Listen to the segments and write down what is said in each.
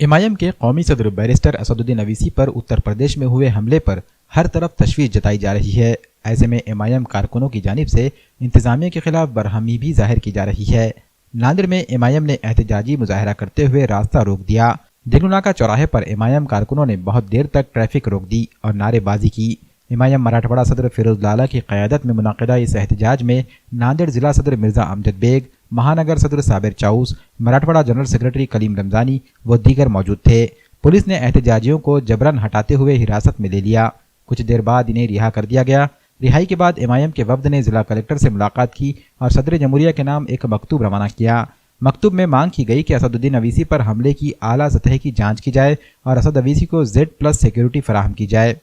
MIM के कौमी सदर बैरिस्टर असदुद्दीन अवीसी पर उत्तर प्रदेश में हुए हमले पर हर तरफ तशवीश जताई जा रही है। ऐसे में एमआईएम कारकुनों की जानिब से इंतजामिया के खिलाफ बरहमी भी जाहिर की जा रही है। नांदेड़ में एमआईएम ने एहतजाजी मुजाहरा करते हुए रास्ता रोक दिया। दिगलुनाका चौराहे पर एमआईएम कारकुनों ने बहुत देर तक ट्रैफिक रोक दी और नारेबाजी की। एमआईएम मराठवाड़ा सदर फिरोज लाला की क़यादत में मुनाकिदा इस एहतजाज में नांदेड़ जिला सदर मिर्जा अमजद बेग, महानगर सदर साबिर चाउस, मराठवाड़ा जनरल सेक्रेटरी कलीम रमजानी व दीगर मौजूद थे। पुलिस ने एहतजाजियों को जबरन हटाते हुए हिरासत में ले लिया। कुछ देर बाद इन्हें रिहा कर दिया गया। रिहाई के बाद एमआईएम के वफ्द ने जिला कलेक्टर से मुलाकात की और सदर जमहूरिया के नाम एक मकतूब रवाना किया। मकतूब में मांग की गई कि असदुद्दीन अवीसी पर हमले की आला सतह की जांच की जाए और असद अवीसी को Z+ सिक्योरिटी फराहम की जाए।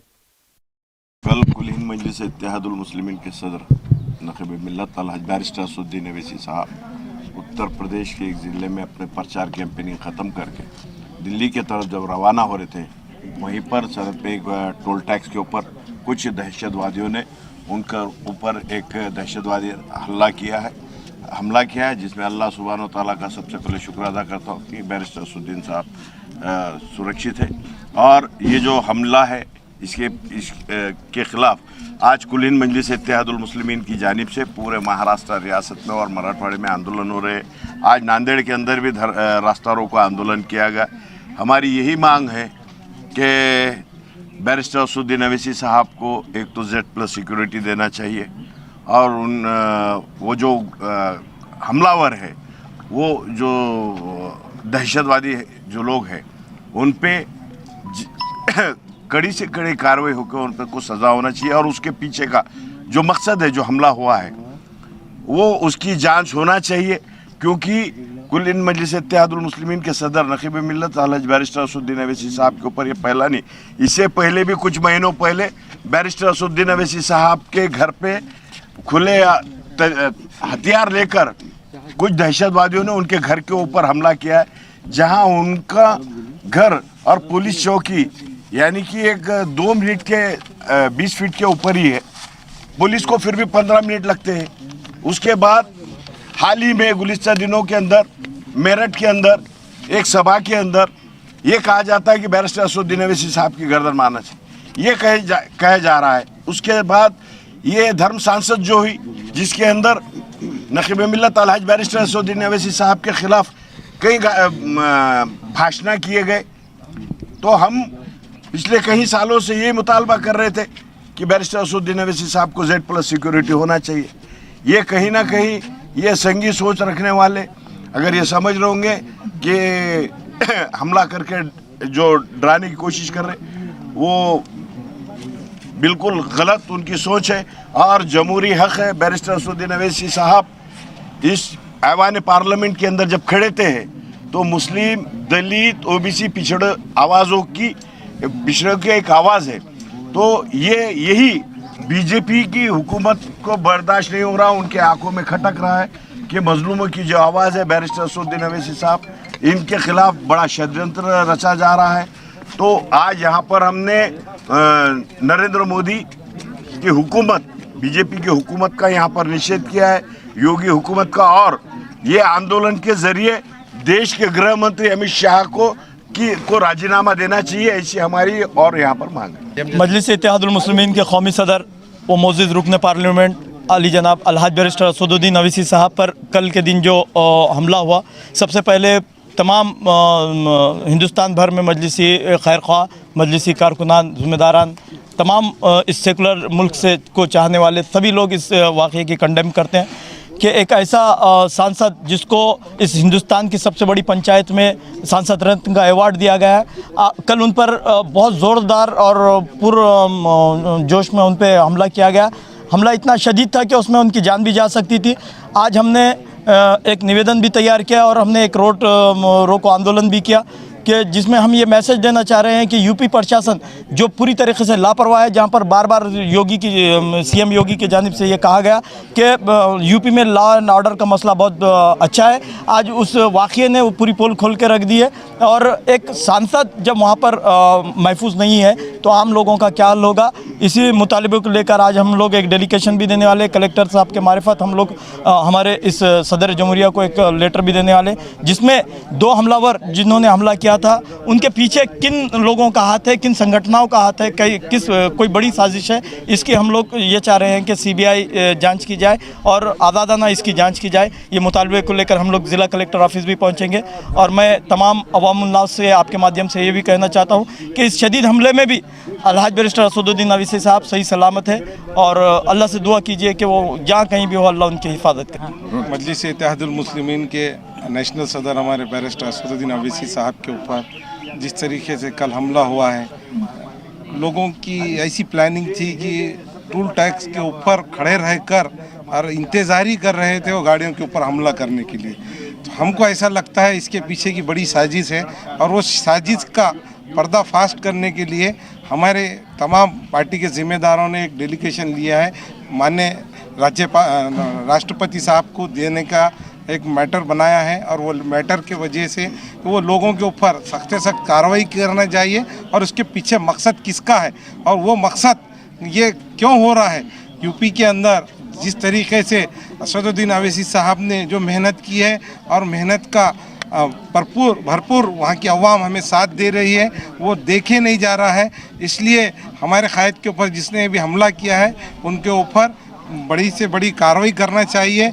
कल कुल हिंद मजलिस इत्तेहादुल मुस्लिमीन के सदर नक़ीब मिल्लत अलहज बैरिस्टर असदुद्दीन अवीसी साहब उत्तर प्रदेश के एक ज़िले में अपने प्रचार कैंपेनिंग ख़त्म करके दिल्ली के तरफ जब रवाना हो रहे थे, वहीं पर सड़क पे एक टोल टैक्स के ऊपर कुछ दहशतवादियों ने उनके ऊपर एक दहशतवादी हमला किया है, जिसमें अल्लाह सुब्हानो तआला का सबसे पहले शुक्र अदा करता हूँ कि बैरिस्टर असदुद्दीन साहब सुरक्षित है। और ये जो हमला है इसके खिलाफ आज कुल हिंद मजलिस इत्तेहादुल मुस्लिमीन की जानिब से पूरे महाराष्ट्र रियासत में और मराठवाड़े में आंदोलन हो रहे हैं। आज नांदेड़ के अंदर भी रास्ता रोको आंदोलन किया गया। हमारी यही मांग है कि बैरिस्टर असदुद्दीन अवीसी साहब को एक तो Z+ सिक्योरिटी देना चाहिए और वो जो हमलावर है, वो जो दहशतवादी जो लोग हैं, उन पे कड़ी से कड़ी कार्रवाई होकर उन पर कुछ सज़ा होना चाहिए और उसके पीछे का जो मकसद है, जो हमला हुआ है, वो उसकी जांच होना चाहिए। क्योंकि कुल हिंद मजलिस इत्तेहादुल मुस्लिमीन के सदर नक़ीब मिल्लत अलहज बैरिस्टर असदुद्दीन अवीसी साहब के ऊपर ये पहला नहीं, इससे पहले भी कुछ महीनों पहले बैरिस्टर असदुद्दीन अवीसी साहब के घर पे खुले हथियार लेकर कुछ दहशतवादियों ने उनके घर के ऊपर हमला किया है, जहां उनका घर और पुलिस चौकी यानी कि एक 2 मिनट के 20 फीट के ऊपर ही है। पुलिस को फिर भी 15 मिनट लगते हैं। उसके बाद हाल ही में गुज़िश्ता दिनों के अंदर मेरठ के अंदर एक सभा के अंदर ये कहा जाता है कि बैरिस्टर असदुद्दीन अवीसी साहब की गर्दन मारना चाहिए, ये कहा जा रहा है। उसके बाद ये धर्म सांसद जो हुई, जिसके अंदर नक़ीब मिल्लत अलहज बैरिस्टर असदुद्दीन अवीसी साहब के खिलाफ कई भाषण किए गए। तो हम पिछले कई सालों से ये मुतालबा कर रहे थे कि बैरिस्टर असदुद्दीन अवीसी साहब को Z+ सिक्योरिटी होना चाहिए। ये कहीं ना कहीं ये संगी सोच रखने वाले अगर ये समझ रहे होंगे कि हमला करके जो डराने की कोशिश कर रहे, वो बिल्कुल गलत उनकी सोच है और जमहूरी हक है। बैरिस्टर असदुद्दीन अवीसी साहब इस ऐवान पार्लियामेंट के अंदर जब खड़े थे तो मुस्लिम, दलित, OBC पिछड़ों की एक आवाज़ है। तो यही बीजेपी की हुकूमत को बर्दाश्त नहीं हो रहा, उनके आंखों में खटक रहा है कि मजलूमों की जो आवाज़ है बैरिस्टर असदुद्दीन अवीसी साहब, इनके खिलाफ बड़ा षड्यंत्र रचा जा रहा है। तो आज यहाँ पर हमने नरेंद्र मोदी की हुकूमत, बीजेपी की हुकूमत का यहाँ पर निषेध किया है, योगी हुकूमत का, और ये आंदोलन के ज़रिए देश के गृह मंत्री अमित शाह को राजीनामा देना चाहिए, ऐसी हमारी और यहाँ पर मांग है। मजलिस इत्तेहादुल मुस्लिमीन के कौमी सदर व मोअज़्ज़िज़ रुकन पार्लियामेंट अली जनाब अलहज बैरिस्टर असदुद्दीन अवीसी साहब पर कल के दिन जो हमला हुआ, सबसे पहले तमाम हिंदुस्तान भर में मजलिसी खैर ख्वाह, मजलिसी कारकुनान, ज़िम्मेदारान, तमाम इस सेकुलर मुल्क से को चाहने वाले सभी लोग इस वाक़े की कंडेम करते हैं कि एक ऐसा सांसद जिसको इस हिंदुस्तान की सबसे बड़ी पंचायत में सांसद रत्न का अवार्ड दिया गया है, कल उन पर बहुत ज़ोरदार और पूर्ण जोश में उन पर हमला किया गया। हमला इतना शदीद था कि उसमें उनकी जान भी जा सकती थी। आज हमने एक निवेदन भी तैयार किया और हमने एक रोको आंदोलन भी किया कि जिसमें हम ये मैसेज देना चाह रहे हैं कि यूपी प्रशासन जो पूरी तरीके से लापरवाह है, जहाँ पर बार बार CM योगी की जानिब से ये कहा गया कि यूपी में लॉ एंड ऑर्डर का मसला बहुत अच्छा है, आज उस वाक़े ने वो पूरी पोल खोल के रख दी है। और एक सांसद जब वहाँ पर महफूज नहीं है तो आम लोगों का क्या हाल होगा। इसी मुतालिबे को लेकर आज हम लोग एक डेलीगेशन भी देने वाले, कलेक्टर साहब के मारिफत हम लोग हमारे इस सदर जमहूरिया को एक लेटर भी देने वाले, जिसमें 2 हमलावर जिन्होंने हमला किया था उनके पीछे किन लोगों का हाथ है, किन संगठनों का हाथ है, कोई बड़ी साजिश है, इसकी हम लोग ये चाह रहे हैं कि सीबीआई जांच की जाए और आज़ादाना इसकी जांच की जाए। ये मुतालबे को लेकर हम लोग ज़िला कलेक्टर ऑफिस भी पहुंचेंगे और मैं तमाम अवामुन्नास से आपके माध्यम से ये भी कहना चाहता हूँ कि इस शदीद हमले में भी अलहाज बैरिस्टर असदुद्दीन अवीसी साहब सही सलामत है और अल्लाह से दुआ कीजिए कि वो जहाँ कहीं भी हो अल्लाह उनकी हिफाजत करे। मजलिस इत्तेहादुल मुस्लिमीन के नेशनल सदर हमारे बैरिस्टर असदुद्दीन अवीसी साहब के ऊपर जिस तरीके से कल हमला हुआ है, लोगों की ऐसी प्लानिंग थी कि टोल टैक्स के ऊपर खड़े रहकर और इंतज़ारी कर रहे थे वो गाड़ियों के ऊपर हमला करने के लिए। तो हमको ऐसा लगता है इसके पीछे की बड़ी साजिश है और वो साजिश का पर्दाफाश करने के लिए हमारे तमाम पार्टी के ज़िम्मेदारों ने एक डेलीगेशन लिया है, माननीय राष्ट्रपति साहब को देने का एक मैटर बनाया है और वो मैटर के वजह से वो लोगों के ऊपर सख्त से सख्त कार्रवाई करना चाहिए और उसके पीछे मकसद किसका है और वो मकसद ये क्यों हो रहा है। यूपी के अंदर जिस तरीके से असदुद्दीन अवीसी साहब ने जो मेहनत की है और मेहनत का भरपूर वहाँ की अवाम हमें साथ दे रही है, वो देखे नहीं जा रहा है। इसलिए हमारे क़ायद के ऊपर जिसने भी हमला किया है उनके ऊपर बड़ी से बड़ी कार्रवाई करना चाहिए।